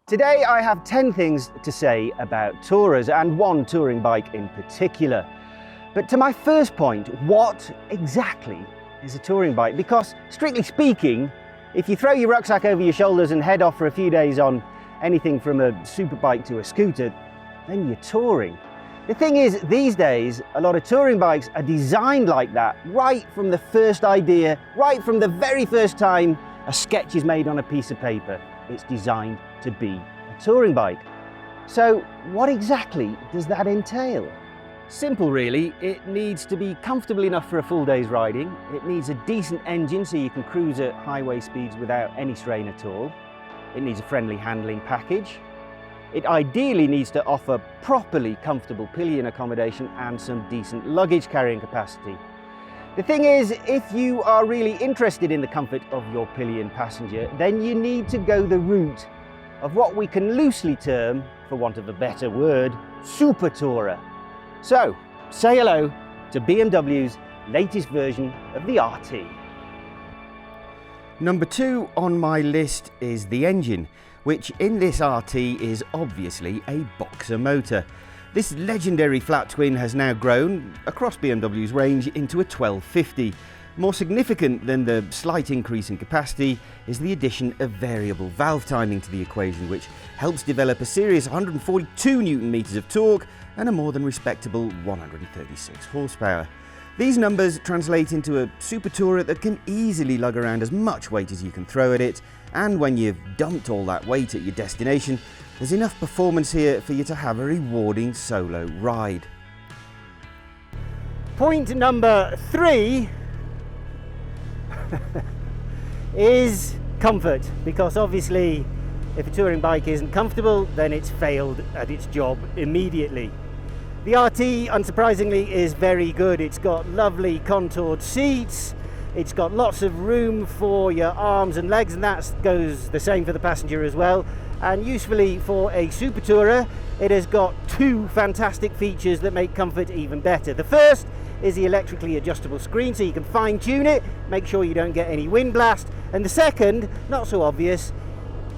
Today I have 10 things to say about tourers, and one touring bike in particular. But to my first point, what exactly is a touring bike? Because strictly speaking, if you throw your rucksack over your shoulders and head off for a few days on anything from a superbike to a scooter, then you're touring. The thing is, these days, a lot of touring bikes are designed like that, right from the first idea, right from the very first time a sketch is made on a piece of paper. It's designed to be a touring bike. So what exactly does that entail? Simple really. It needs to be comfortable enough for a full day's riding. It needs a decent engine so you can cruise at highway speeds without any strain at all. It needs a friendly handling package. It ideally needs to offer properly comfortable pillion accommodation and some decent luggage carrying capacity. The thing is, if you are really interested in the comfort of your pillion passenger, then you need to go the route of what we can loosely term, for want of a better word, super tourer. So, say hello to BMW's latest version of the RT. Number 2 on my list is the engine, which in this RT is obviously a boxer motor. This legendary flat twin has now grown, across BMW's range, into a 1250. More significant than the slight increase in capacity is the addition of variable valve timing to the equation, which helps develop a serious 142 Nm of torque and a more than respectable 136 horsepower. These numbers translate into a super tourer that can easily lug around as much weight as you can throw at it, and when you've dumped all that weight at your destination, there's enough performance here for you to have a rewarding solo ride. Point number 3 is comfort, because obviously if a touring bike isn't comfortable, then it's failed at its job immediately. The RT, unsurprisingly, is very good. It's got lovely contoured seats, it's got lots of room for your arms and legs, and that goes the same for the passenger as well. And usefully for a super tourer, it has got 2 fantastic features that make comfort even better. The first is the electrically adjustable screen, so you can fine tune it, make sure you don't get any wind blast. And the second, not so obvious,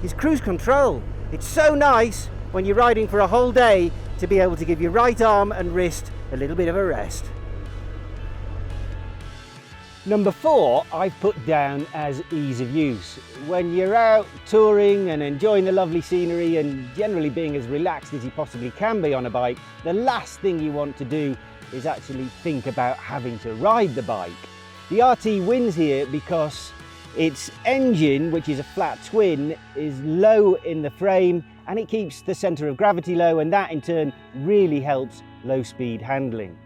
is cruise control. It's so nice when you're riding for a whole day to be able to give your right arm and wrist a little bit of a rest. Number 4 I've put down as ease of use. When you're out touring and enjoying the lovely scenery and generally being as relaxed as you possibly can be on a bike, the last thing you want to do is actually think about having to ride the bike. The RT wins here because its engine, which is a flat twin, is low in the frame and it keeps the centre of gravity low, and that in turn really helps low speed handling.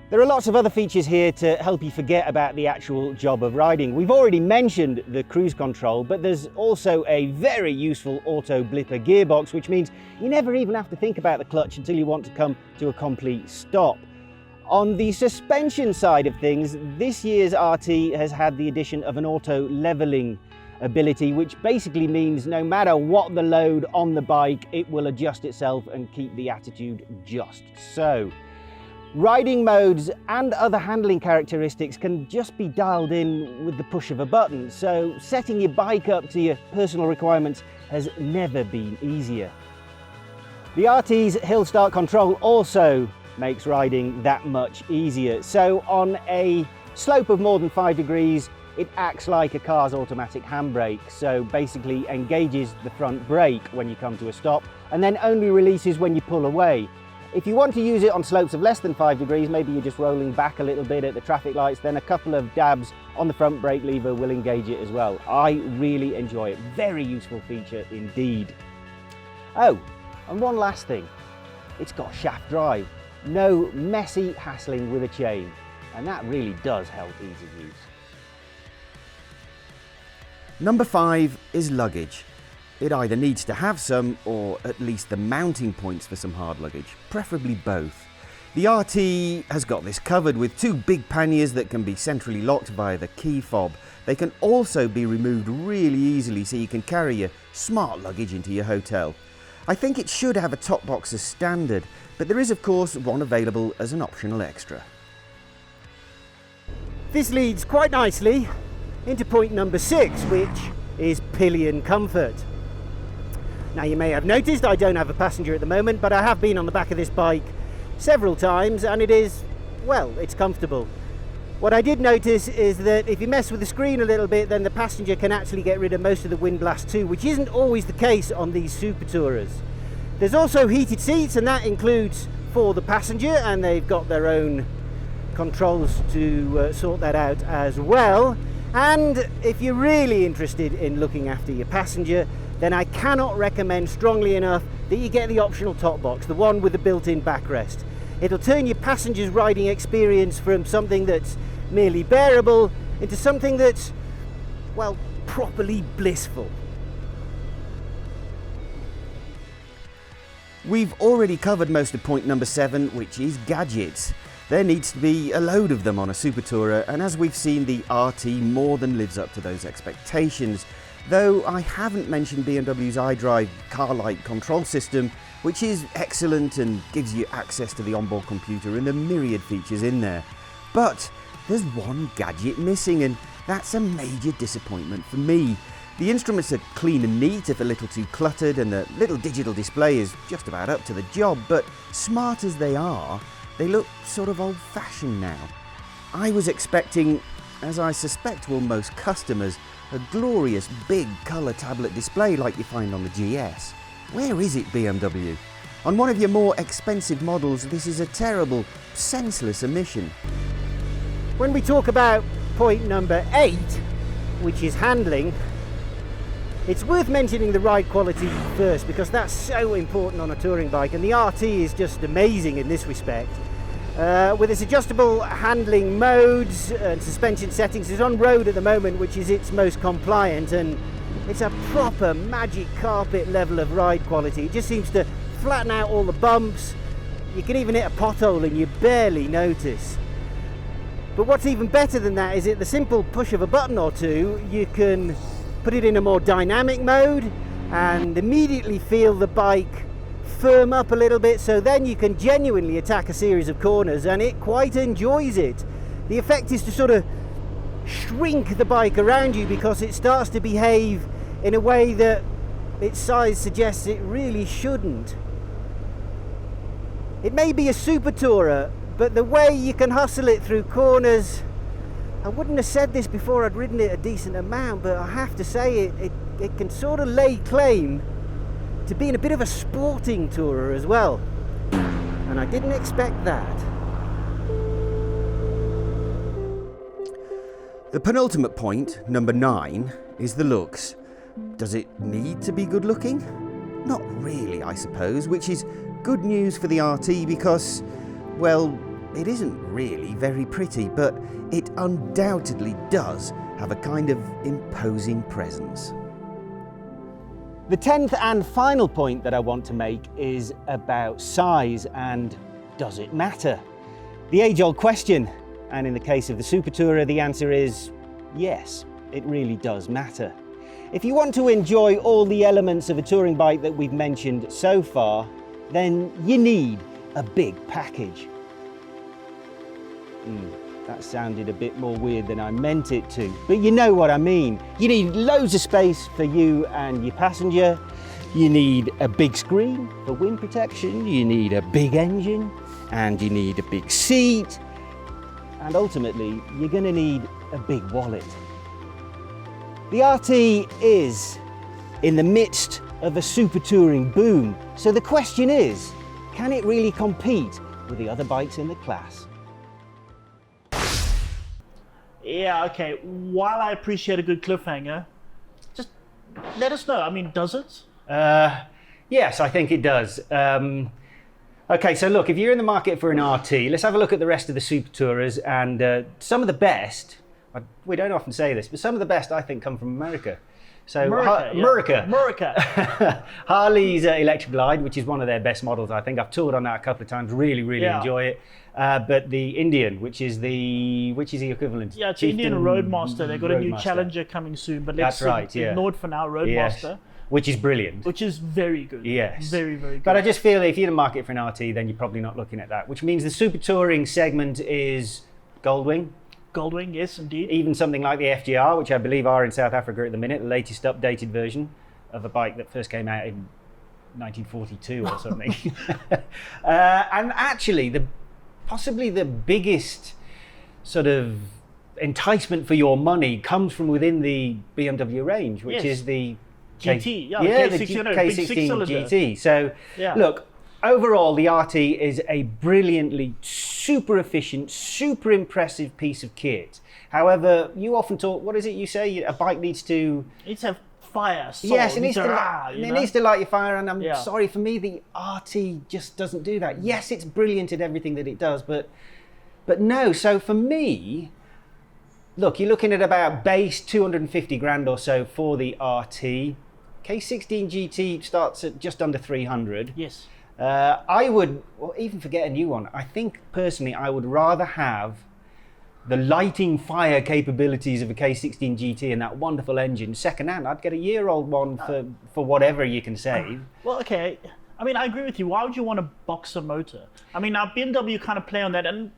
There are lots of other features here to help you forget about the actual job of riding. We've already mentioned the cruise control, but there's also a very useful auto blipper gearbox, which means you never even have to think about the clutch until you want to come to a complete stop. On the suspension side of things, this year's RT has had the addition of an auto leveling ability, which basically means no matter what the load on the bike, it will adjust itself and keep the attitude just so. Riding modes and other handling characteristics can just be dialed in with the push of a button, so setting your bike up to your personal requirements has never been easier. The RT's hill start control also makes riding that much easier. So on a slope of more than 5 degrees, it acts like a car's automatic handbrake, so basically engages the front brake when you come to a stop and then only releases when you pull away. If you want to use it on slopes of less than 5 degrees, maybe you're just rolling back a little bit at the traffic lights, then a couple of dabs on the front brake lever will engage it as well. I really enjoy it. Very useful feature indeed. Oh, and one last thing. It's got shaft drive. No messy hassling with a chain, and that really does help ease of use. Number 5 is luggage. It either needs to have some, or at least the mounting points for some hard luggage, preferably both. The RT has got this covered with 2 big panniers that can be centrally locked via the key fob. They can also be removed really easily so you can carry your smart luggage into your hotel. I think it should have a top box as standard, but there is of course one available as an optional extra. This leads quite nicely into point number 6, which is pillion comfort. Now you may have noticed I don't have a passenger at the moment, but I have been on the back of this bike several times and it is, well, it's comfortable. What I did notice is that if you mess with the screen a little bit, then the passenger can actually get rid of most of the wind blast too, which isn't always the case on these Super Tourers. There's also heated seats, and that includes for the passenger, and they've got their own controls to sort that out as well. And if you're really interested in looking after your passenger, then I cannot recommend strongly enough that you get the optional top box, the one with the built-in backrest. It'll turn your passenger's riding experience from something that's merely bearable into something that's, well, properly blissful. We've already covered most of point number 7, which is gadgets. There needs to be a load of them on a Super Tourer, and as we've seen, the RT more than lives up to those expectations. Though I haven't mentioned BMW's iDrive car-like control system, which is excellent and gives you access to the onboard computer and the myriad features in there. But there's one gadget missing, and that's a major disappointment for me. The instruments are clean and neat, if a little too cluttered, and the little digital display is just about up to the job, but smart as they are, they look sort of old-fashioned now. I was expecting, as I suspect will most customers, a glorious big colour tablet display like you find on the GS. Where is it, BMW? On one of your more expensive models, this is a terrible, senseless omission. When we talk about point number 8, which is handling, it's worth mentioning the ride quality first, because that's so important on a touring bike, and the RT is just amazing in this respect. With its adjustable handling modes and suspension settings, it's on road at the moment, which is its most compliant, and it's a proper magic carpet level of ride quality. It just seems to flatten out all the bumps. You can even hit a pothole and you barely notice. But what's even better than that is at the simple push of a button or two, you can put it in a more dynamic mode and immediately feel the bike firm up a little bit, so then you can genuinely attack a series of corners and it quite enjoys it. The effect is to sort of shrink the bike around you because it starts to behave in a way that its size suggests it really shouldn't. It may be a Super Tourer, but the way you can hustle it through corners, I wouldn't have said this before I'd ridden it a decent amount, but I have to say it can sort of lay claim to being a bit of a sporting tourer as well, and I didn't expect that. The penultimate point, number 9, is the looks. Does it need to be good looking? Not really, I suppose, which is good news for the RT because, well, it isn't really very pretty, but it undoubtedly does have a kind of imposing presence. The 10th and final point that I want to make is about size and does it matter? The age-old question, and in the case of the Super Tourer, the answer is yes, it really does matter. If you want to enjoy all the elements of a touring bike that we've mentioned so far, then you need a big package. That sounded a bit more weird than I meant it to, but you know what I mean. You need loads of space for you and your passenger. You need a big screen for wind protection. You need a big engine, and you need a big seat. And ultimately, you're going to need a big wallet. The RT is in the midst of a super touring boom. So the question is, can it really compete with the other bikes in the class? Yeah, okay. While I appreciate a good cliffhanger, just let us know. I mean, does it? Yes, I think it does. Okay, so look, if you're in the market for an RT, let's have a look at the rest of the Super Tourers, and some of the best, we don't often say this, but some of the best I think come from America. So America. Harley's Electric Glide, which is one of their best models, I think. I've toured on that a couple of times, really enjoy it. But the Indian, which is the equivalent? Yeah, it's the Indian Roadmaster. They've got a new Challenger coming soon, but let's ignore it for now. Roadmaster. Yes. Which is brilliant. Which is very good. Yes. Very good. But I just feel if you're in the market for an RT, then you're probably not looking at that, which means the super touring segment is Goldwing. Goldwing, yes, indeed. Even something like the FGR, which I believe are in South Africa at the minute, the latest updated version of a bike that first came out in 1942 or something. And actually, possibly the biggest sort of enticement for your money comes from within the BMW range, which is the GT, the K16, big K16 six-cylinder. GT. So, Yeah. look, overall, the RT is a brilliantly, super efficient, super impressive piece of kit. However, you often talk, what is it you say? A bike needs to... It needs to have fire, soul. Yes, it needs to light your fire, and I'm Yeah. sorry, for me, the RT just doesn't do that. Yes, it's brilliant at everything that it does, but no. So for me, look, you're looking at about base 250 grand or so for the RT. K16 GT starts at just under 300. Yes. I would, well, even forget a new one. I think personally, I would rather have the lighting fire capabilities of a K16 GT and that wonderful engine second-hand. I'd get a year-old one for whatever you can save. Well, okay. I mean, I agree with you. Why would you want a boxer motor? I mean, now BMW kind of play on that, and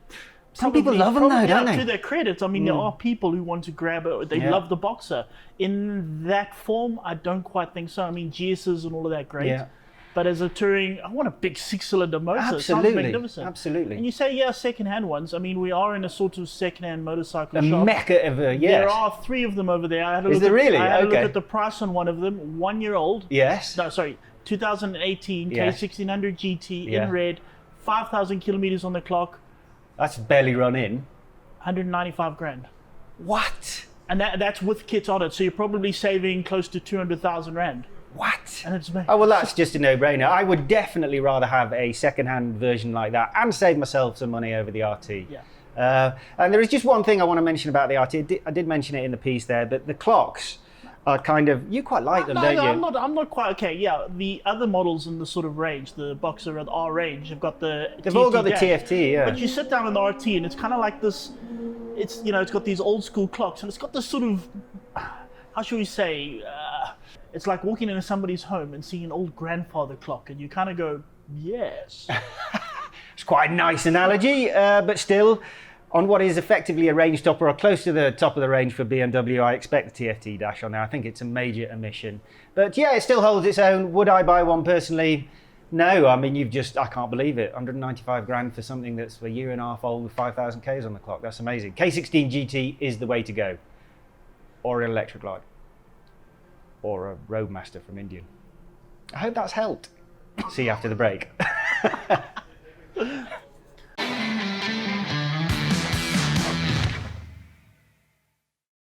Some people love them though, don't they? To their credit, I mean, there are people who want to grab it. They love the boxer. In that form, I don't quite think so. I mean, GSs and all of that, great. Yeah. But as a touring, I want a big six-cylinder motor. It sounds Absolutely, magnificent. absolutely. And you say, yeah, second-hand ones. I mean, we are in a sort of second-hand motorcycle A shop. mecca of a, yes. There are 3 of them over there. I had a Is look there really? I had a look Okay. at the price on one of them. 1 year old. Yes. No, sorry. 2018 Yes. K1600 GT Yeah. in red. 5,000 kilometers on the clock. That's barely run in. 195 grand. What? And that's with kit on it. So you're probably saving close to 200,000 rand. What? And it's Oh, well, that's just a no-brainer. I would definitely rather have a second-hand version like that and save myself some money over the RT. Yeah. And there is just one thing I want to mention about the RT. I did mention it in the piece there, but the clocks are kind of, you quite like them, don't you? I'm not quite, okay, yeah. The other models in the sort of range, the Boxer and R range, have got the They've all got the dash. TFT, yeah. But you sit down in the RT and it's kind of like this, it's, you know, it's got these old school clocks and it's got this sort of, how should we say, it's like walking into somebody's home and seeing an old grandfather clock and you kind of go, yes. It's quite a nice analogy, but still, on what is effectively a range topper or close to the top of the range for BMW, I expect the TFT dash on there. I think it's a major omission. But yeah, it still holds its own. Would I buy one personally? No, I mean, I can't believe it. 195 grand for something that's a year and a half old with 5,000 Ks on the clock. That's amazing. K16 GT is the way to go. Or an electric glide. Or a Roadmaster from Indian. I hope that's helped. See you after the break.